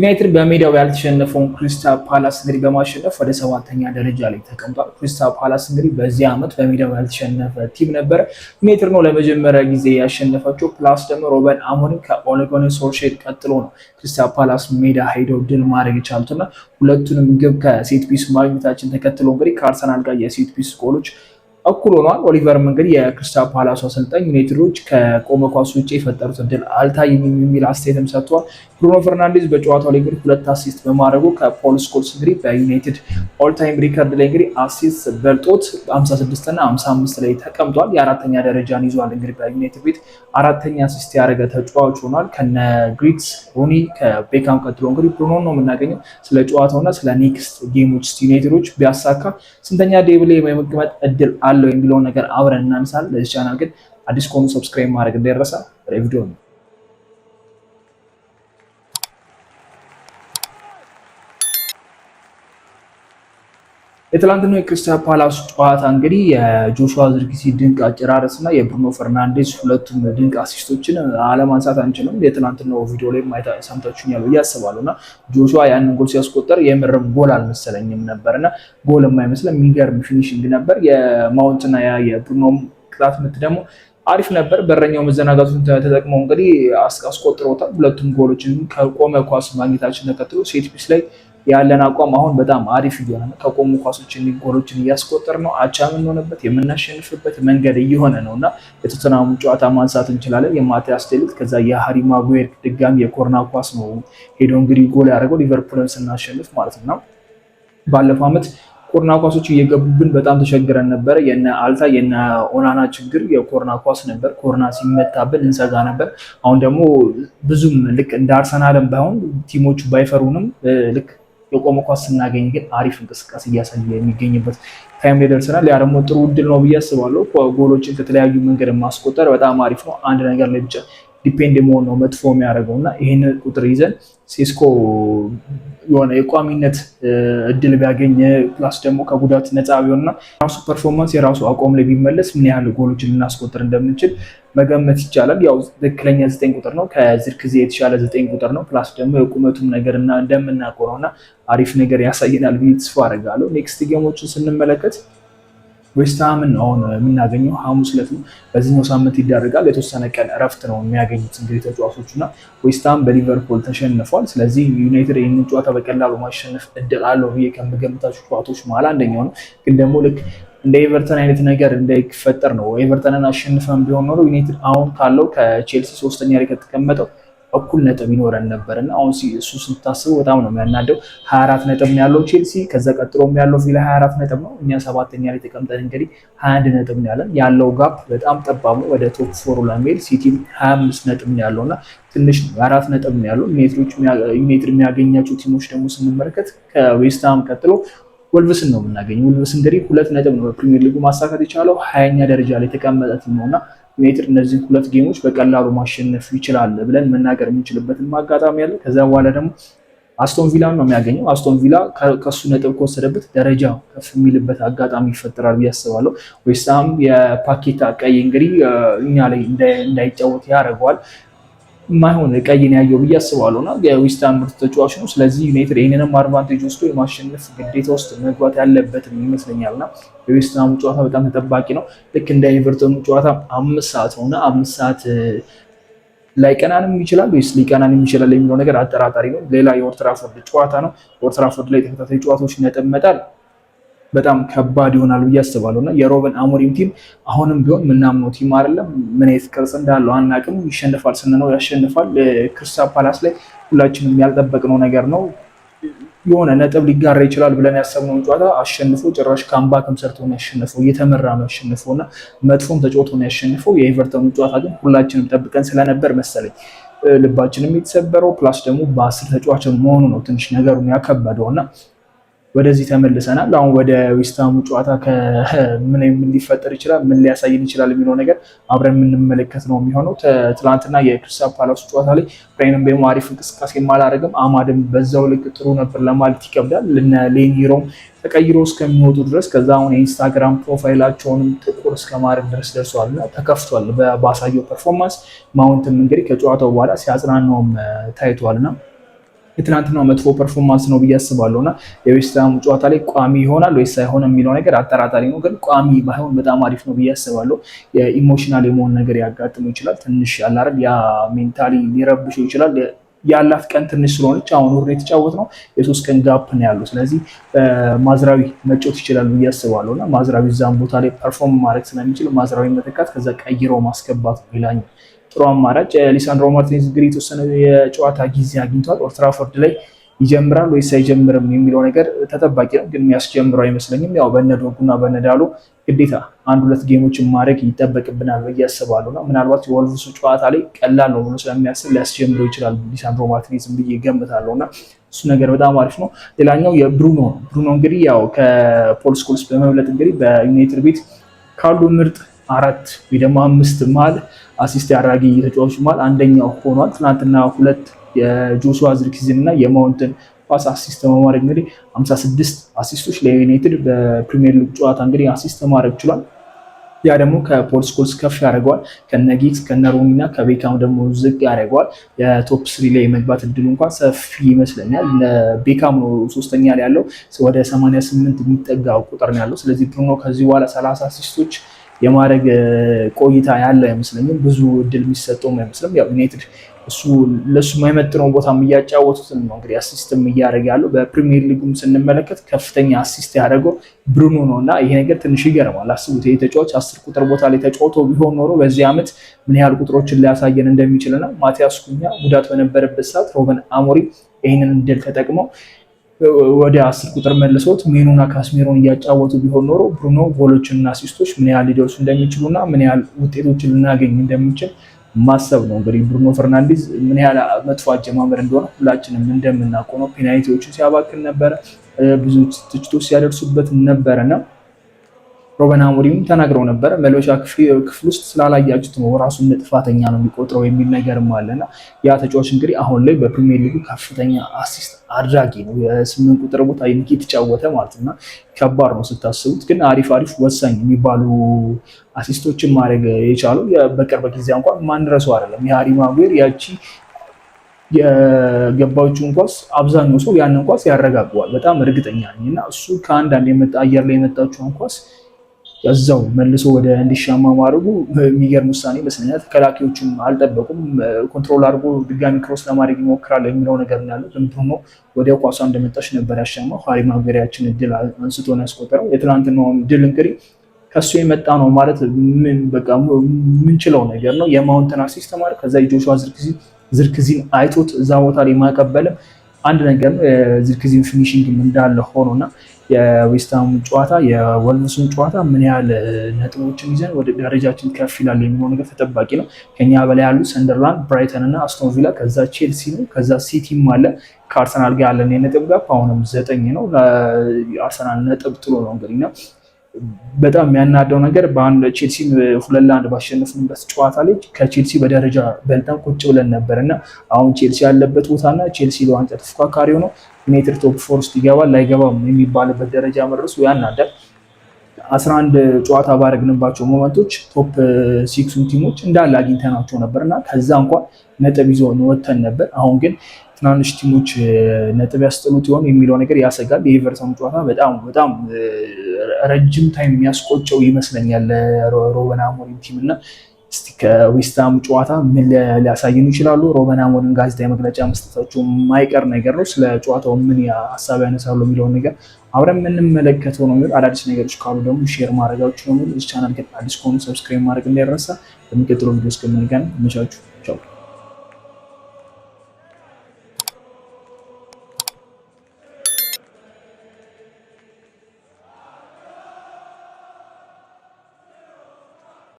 ዩናይትድ በሜዳው ያልተሸነፈውን ክሪስታል ፓላስ እንግዲህ በማሸነፍ ወደ 7ኛ ደረጃ ላይ ተቀምጧል። ክሪስታል ፓላስ እንግዲህ በዚህ ዓመት በሜዳው ያልተሸነፈ ቲም ነበረ። ዩናይትድ ነው ለመጀመሪያ ጊዜ ያሸነፈችው። ፕላስ ደግሞ ሮበን አሞሪም ከኦሌ ጉናር ሶልሼር ቀጥሎ ነው ክሪስታል ፓላስ ሜዳ ሄደው ድል ማድረግ የቻሉትና ሁለቱንም ግብ ከሴት ፒስ ማግኘታችን ተከትሎ እንግዲህ ከአርሰናል ጋር የሴት ፒስ ጎሎች እኩል ሆኗል። ኦሊቨርም እንግዲህ የክሪስታል ፓላስ አሰልጣኝ ዩናይትዶች ከቆመ ኳስ ውጭ የፈጠሩት እድል አልታየኝም የሚል አስተያየትም ሰጥቷል። ብሩኖ ፈርናንዴዝ በጨዋታው ላይ እንግዲህ 2 አሲስት በማድረጉ ከፖል ስኮልስ እንግዲህ በዩናይትድ ኦልታይም ሪከርድ ላይ እንግዲህ አሲስት በልጦት 56 እና 55 ላይ ተቀምጧል። የ4ኛ ደረጃን ይዟል። እንግዲህ በዩናይትድ ቤት 4ኛ አሲስት ያደረገ ተጫዋች ሆኗል። ከነ ግሪትስ ሩኒ ከቤካም ቀጥሎ እንግዲህ ብሩኖ ነው የምናገኘው። ስለ ጨዋታውና ስለ ኔክስት ጌሞች ዩናይትዶች ቢያሳካ ስንተኛ ዴብል ላይ የመቀመጥ እድል አለው የሚለውን ነገር አብረን እናነሳለን። ለዚህ ቻናል ግን አዲስ ከሆኑ ሰብስክራይብ ማድረግ እንዳይረሳ። ቪዲዮ ነው የትላንትናው የክሪስታል ፓላስ ጨዋታ እንግዲህ የጆሹዋ ዝርክሲ ድንቅ አጨራረስ እና የብሩኖ ፈርናንዴዝ ሁለቱም ድንቅ አሲስቶችን አለማንሳት አንችልም። የትላንትናው ቪዲዮ ላይ ሰምታችሁኛል ብዬ አስባለሁ እና ጆሹዋ ያንን ጎል ሲያስቆጠር የምርም ጎል አልመሰለኝም ነበር እና ጎል የማይመስለም የሚገርም ፊኒሽንግ ነበር። የማውንትና የብሩኖ ቅጣት ምት ደግሞ አሪፍ ነበር። በረኛው መዘናጋቱን ተጠቅመው እንግዲህ አስቆጥሮታል። ሁለቱም ጎሎችን ከቆመ ኳስ ማግኘታችን ተከትሎ ሴት ፒስ ላይ ያለን አቋም አሁን በጣም አሪፍ እየሆነ ነው። ከቆሙ ኳሶችን ጎሎችን እያስቆጠር ነው። አቻ የምንሆንበት የምናሸንፍበት መንገድ እየሆነ ነው እና የቶተንሃሙ ጨዋታ ማንሳት እንችላለን። የማቲያስ ዴሊት ከዛ የሃሪ ማጉዌር ድጋሚ የኮርና ኳስ ነው ሄዶ እንግዲህ ጎል ያደረገው ሊቨርፑልን ስናሸንፍ ማለት ነው። ባለፈው ዓመት ኮርና ኳሶች እየገቡብን በጣም ተቸግረን ነበረ። የነ አልታ የነ ኦናና ችግር የኮርና ኳስ ነበር። ኮርና ሲመታብን እንሰጋ ነበር። አሁን ደግሞ ብዙም ልክ እንደ አርሰናልም ባይሆን ቲሞቹ ባይፈሩንም ልክ የቆመ ኳስ ስናገኝ ግን አሪፍ እንቅስቃሴ እያሳየ የሚገኝበት ታይም ላይ ደርሰናል። ያ ደግሞ ጥሩ እድል ነው ብዬ አስባለሁ። ጎሎችን ከተለያዩ መንገድ ማስቆጠር በጣም አሪፍ ነው። አንድ ነገር ላይ ብቻ ዲፔንድ መሆን ነው መጥፎ የሚያደርገው እና ይህን ቁጥር ይዘን ሴስኮ የሆነ የቋሚነት እድል ቢያገኝ ፕላስ ደግሞ ከጉዳት ነፃ ቢሆንና ራሱ ፐርፎርማንስ የራሱ አቋም ላይ ቢመለስ ምን ያህል ጎሎችን ልናስቆጥር እንደምንችል መገመት ይቻላል። ያው ትክክለኛ 9 ቁጥር ነው። ከዚርክዜ የተሻለ 9 ቁጥር ነው። ፕላስ ደግሞ የቁመቱም ነገር እና እንደምናውቀው ነውና አሪፍ ነገር ያሳየናል ብዬ ተስፋ አደርጋለሁ። ኔክስት ጌሞችን ስንመለከት ዌስትሃምን አሁን የምናገኘው ሐሙስ ዕለት ነው። በዚህኛው ሳምንት ይዳረጋል። የተወሰነ ቀን እረፍት ነው የሚያገኙት እንግዲህ ተጫዋቾች እና ዌስትሃም በሊቨርፑል ተሸንፏል። ስለዚህ ዩናይትድ ይህንን ጨዋታ በቀላሉ ማሸነፍ እድል አለው ብዬ ከምገምታቸው ጨዋታዎች መሀል አንደኛው ነው። ግን ደግሞ ልክ እንደ ኤቨርተን አይነት ነገር እንዳይፈጠር ነው። ኤቨርተንን አሸንፈን ቢሆን ኖሮ ዩናይትድ አሁን ካለው ከቼልሲ 3ኛ ላይ ከተቀመጠው እኩል ነጥብ ይኖረን ነበር እና አሁን እሱ ስታስቡ በጣም ነው የሚያናደው። 24 ነጥብ ነው ያለው ቼልሲ፣ ከዛ ቀጥሎም ያለው ቪላ 24 ነጥብ ነው። እኛ 7ኛ ላይ ተቀምጠን እንግዲህ 21 ነጥብ ነው ያለን። ያለው ጋፕ በጣም ጠባብ ነው። ወደ ቶፕ 4 ለመሄድ ሲቲ 25 ነጥብ ነው ያለው እና ትንሽ 4 ነጥብ ነው ያለው። ዩናይትድ የሚያገኛቸው ቲሞች ደግሞ ስንመለከት ከዌስትሃም ቀጥሎ ወልቭስን ነው የምናገኘው። ወልቭስ እንግዲህ 2 ነጥብ ነው በፕሪሚየር ሊጉ ማሳካት የቻለው 20ኛ ደረጃ ላይ የተቀመጠ ቲም ነውና ዩናይትድ እነዚህ 2 ጌሞች በቀላሉ ማሸነፍ ይችላል ብለን መናገር የምንችልበትን አጋጣሚ ያለ። ከዛ በኋላ ደግሞ አስቶን ቪላ ነው የሚያገኘው። አስቶን ቪላ ከሱ ነጥብ ከወሰደበት ደረጃ ከፍ የሚልበት አጋጣሚ ይፈጠራል ብዬ አስባለሁ። ዌስትሃም የፓኬታ ቀይ እንግዲህ እኛ ላይ እንዳይጫወት ያደርገዋል። ማይሆን ቀይን ያየው ብዬ አስባለሁ እና የዌስትሃም ምርጥ ተጫዋች ነው። ስለዚህ ዩናይትድ ይህንንም አድቫንቴጅ ወስዶ የማሸነፍ ግዴታ ውስጥ መግባት ያለበትም ይመስለኛል እና የዌስትሃሙ ጨዋታ በጣም ተጠባቂ ነው። ልክ እንደ ኤቨርተኑ ጨዋታ 5 ሰዓት ነውና 5 ሰዓት ላይቀናንም ይችላል ወይስ ሊቀናንም ይችላል የሚለው ነገር አጠራጣሪ ነው። ሌላ የኦልድ ትራፎርድ ጨዋታ ነው። ኦልድ ትራፎርድ ላይ ተከታታይ ጨዋታዎች ነጥብ መጣል በጣም ከባድ ይሆናል ብዬ አስባለሁ እና የሮበን አሞሪም ቲም አሁንም ቢሆን ምናምነው ቲም አይደለም። ምን አይነት ቅርጽ እንዳለው አናውቅም። ይሸንፋል ስንነው ያሸንፋል። ክሪስታል ፓላስ ላይ ሁላችንም ያልጠበቅነው ነገር ነው። የሆነ ነጥብ ሊጋራ ይችላል ብለን ያሰብነውን ጨዋታ አሸንፎ ጭራሽ ካምባክም ሰርቶ ነው ያሸንፈው። እየተመራ ነው ያሸንፈው እና መጥፎም ተጫውቶ ነው ያሸንፈው። የኤቨርተኑ ጨዋታ ግን ሁላችንም ጠብቀን ስለነበር መሰለኝ ልባችንም የተሰበረው። ፕላስ ደግሞ በ10 ተጫዋች መሆኑ ነው ትንሽ ነገሩን ያከበደው እና ወደዚህ ተመልሰናል። አሁን ወደ ዌስትሃሙ ጨዋታ ምን ሊፈጠር ይችላል፣ ምን ሊያሳየን ይችላል የሚለው ነገር አብረን የምንመለከት ነው የሚሆነው። ትላንትና የክሪስታል ፓላስ ጨዋታ ላይ ብራያን ምቤሞ አሪፍ እንቅስቃሴ አላደረገም። አማድም በዛው ልክ ጥሩ ነበር ለማለት ይከብዳል። ሌኒሮም ተቀይሮ እስከሚወጡ ድረስ ከዛ አሁን የኢንስታግራም ፕሮፋይላቸውንም ጥቁር እስከማድረግ ድረስ ደርሰዋልና ተከፍቷል ባሳየው ፐርፎርማንስ። ማውንትም እንግዲህ ከጨዋታው በኋላ ሲያጽናናውም ታይቷልና የትናንትናው መጥፎ ፐርፎርማንስ ነው ብዬ አስባለሁ እና የዌስትሃሙ ጨዋታ ላይ ቋሚ ይሆናል ወይስ አይሆንም የሚለው ነገር አጠራጣሪ ነው። ግን ቋሚ ባይሆን በጣም አሪፍ ነው ብዬ አስባለሁ። የኢሞሽናል የመሆን ነገር ያጋጥመው ይችላል። ትንሽ ያላረል ያ ሜንታሊ ሊረብሸው ይችላል። ያላት ቀን ትንሽ ስለሆነች አሁን ወር የተጫወት ነው የ3 ቀን ጋፕ ነው ያለው። ስለዚህ ማዝራዊ መጫወት ይችላል ብዬ አስባለሁ እና ማዝራዊ እዛም ቦታ ላይ ፐርፎርም ማድረግ ስለሚችል ማዝራዊ መተካት ከዛ ቀይሮ ማስገባት ሌላኛው ጥሩ አማራጭ። ሊሳንድሮ ማርቲኔዝ እንግዲህ የተወሰነ የጨዋታ ጊዜ አግኝቷል። ኦልድ ትራፎርድ ላይ ይጀምራል ወይስ አይጀምርም የሚለው ነገር ተጠባቂ ነው፣ ግን የሚያስጀምረው አይመስለኝም። ያው በነ ዶርጉና በነ ዳሎ ግዴታ 1-2 ጌሞችን ማድረግ ይጠበቅብናል ብዬ አስባለሁ እና ምናልባት የወልቭሱ ጨዋታ ላይ ቀላል ነው ብሎ ስለሚያስብ ሊያስጀምረው ይችላል ሊሳንድሮ ማርቲኔዝን ብዬ ገምታለሁ እና እሱ ነገር በጣም አሪፍ ነው። ሌላኛው የብሩኖ እንግዲህ ያው ከፖል ስኮልስ በመብለጥ እንግዲህ በዩናይትድ ቤት ካሉ ምርጥ 4 ወይ ደግሞ 5 መሀል አሲስት ያደራጊ ተጫዋቾች መሀል አንደኛው ሆኗል። ትናንትና 2 የጆሹዋ ዝርክዚን እና የማውንትን ፓስ አሲስት በማድረግ እንግዲህ 56 አሲስቶች ለዩናይትድ በፕሪሚየር ሊግ ጨዋታ እንግዲህ አሲስት ማድረግ ችሏል። ያ ደግሞ ከፖል ስኮልስ ከፍ ያደርገዋል። ከነ ጊግስ ከነ ሮኒ እና ከቤካም ደግሞ ዝቅ ያደርገዋል። የቶፕ 3 ላይ የመግባት እድሉ እንኳን ሰፊ ይመስለኛል። ቤካም ነው 3ኛ ላይ ያለው ወደ 88 የሚጠጋ ቁጥር ነው ያለው። ስለዚህ ብሩኖ ከዚህ በኋላ 30 አሲስቶች የማድረግ ቆይታ ያለው አይመስለኝም። ብዙ እድል የሚሰጠውም አይመስልም። ያው ዩናይትድ ለሱ የማይመጥነው ቦታም እያጫወቱት ነው እንግዲህ አሲስትም እያደረገ ያለው። በፕሪሚየር ሊጉም ስንመለከት ከፍተኛ አሲስት ያደረገው ብሩኖ ነው እና ይሄ ነገር ትንሽ ይገርማል። አስቡት ይሄ ተጫዋች 10 ቁጥር ቦታ ላይ ተጫውቶ ቢሆን ኖሮ በዚህ ዓመት ምን ያህል ቁጥሮችን ሊያሳየን እንደሚችልና ማቲያስ ኩኛ ጉዳት በነበረበት ሰዓት ሮበን አሞሪም ይህንን እድል ተጠቅመው ወደ 10 ቁጥር መልሶት ሜኑና ካስሜሮን እያጫወቱ ቢሆን ኖሮ ብሩኖ ጎሎችንና አሲስቶች ምን ያህል ሊደርሱ እንደሚችሉና ምን ያህል ውጤቶችን ልናገኝ እንደሚችል ማሰብ ነው። እንግዲህ ብሩኖ ፈርናንዴዝ ምን ያህል መጥፎ አጀማመር እንደሆነ ሁላችንም እንደምናውቀው ነው። ፔናልቲዎችን ሲያባክን ነበረ፣ ብዙ ትችቶች ሲያደርሱበት ነበረና ሮበን አሞሪም ተናግረው ነበረ መልበሻ ክፍል ውስጥ ስላላያችሁት ነው ራሱን ጥፋተኛ ነው የሚቆጥረው የሚል ነገርም አለና ያ ተጫዋች እንግዲህ አሁን ላይ በፕሪሚየር ሊጉ ከፍተኛ አሲስት አድራጊ ነው። የ8 ቁጥር ቦታ የተጫወተ ማለት እና ከባድ ነው ስታስቡት። ግን አሪፍ ወሳኝ የሚባሉ አሲስቶችን ማድረግ የቻለው በቅርብ ጊዜ እንኳን ማንረሳው አይደለም የሃሪ ማጉዌር ያቺ የገባችውን ኳስ አብዛኛው ሰው ያንን ኳስ ያረጋግዋል በጣም እርግጠኛ ነኝ እና እሱ ከአንዳንድ አየር ላይ የመጣችውን ኳስ ያዛው መልሶ ወደ እንዲሻማ ማድረጉ የሚገርም ውሳኔ ይመስለኛል። ተከላካዮችም አልጠበቁም። ኮንትሮል አድርጎ ድጋሚ ክሮስ ለማድረግ ይሞክራል የሚለው ነገር ነው ያለው። ብሩኖ ወዲያው ኳሷ እንደመጣች ነበር ያሻማው። ሃሪ ማጉዌርን ድል አንስቶ ነው ያስቆጠረው። የትናንትናው ድል እንግዲህ ከሱ የመጣ ነው ማለት በቃ የምንችለው ነገር ነው። የማውንትን አሲስት ማለት ከዛ የጆሹዋ ዝርክዚን አይቶት እዛ ቦታ ላይ ማቀበልም አንድ ነገር ነው። የዝርክዚን ፊኒሺንግ እንዳለ ሆኖና የዌስትሃም ጨዋታ የወልቭሱን ጨዋታ ምን ያህል ነጥቦችን ይዘን ወደ ደረጃችን ከፍ ይላል የሚለው ነገር ተጠባቂ ነው። ከኛ በላይ ያሉ ሰንደርላንድ፣ ብራይተን እና አስቶን ቪላ ከዛ ቼልሲ ነው ከዛ ሲቲም አለ። ከአርሰናል ጋር ያለን የነጥብ ጋፕ አሁንም 9 ነው። አርሰናል ነጥብ ጥሎ ነው እንግዲህ ነው። በጣም የሚያናደው ነገር በአንድ ቼልሲ 2-1 ባሸነፍንበት ጨዋታ ላይ ከቼልሲ በደረጃ በልጠን ቁጭ ብለን ነበር እና አሁን ቼልሲ ያለበት ቦታና ቼልሲ ለዋንጫ ተፎካካሪ ሆነው ዩናይትድ ቶፕ 4 ውስጥ ይገባል ላይገባም የሚባልበት ደረጃ መድረሱ ያናዳል። 11 ጨዋታ ባረግንባቸው ሞመንቶች ቶፕ 6 ቲሞች እንዳለ አግኝተናቸው ነበር እና ከዛ እንኳን ነጥብ ይዞ ወጥተን ነበር። አሁን ግን ትናንሽ ቲሞች ነጥብ ያስጥሉት ይሆን የሚለው ነገር ያሰጋል። የኤቨርተን ጨዋታ በጣም ረጅም ታይም የሚያስቆጨው ይመስለኛል ለሮበን አሞሪም ቲም እና እስቲ ከዌስትሃም ጨዋታ ምን ሊያሳየኑ ይችላሉ? ሮበን አሞሪም ጋዜጣዊ መግለጫ መስጠታቸው የማይቀር ነገር ነው። ስለ ጨዋታው ምን ሀሳብ ያነሳሉ የሚለውን ነገር አብረን የምንመለከተው ነው። አዳዲስ ነገሮች ካሉ ደግሞ ሼር ማድረጋችሁ ነው። እዚህ ቻናል አዲስ ከሆኑ ሰብስክራይብ ማድረግ እንዳይረሳ። በሚቀጥለው ቪዲዮ እስከምንገናኝ መቻችሁ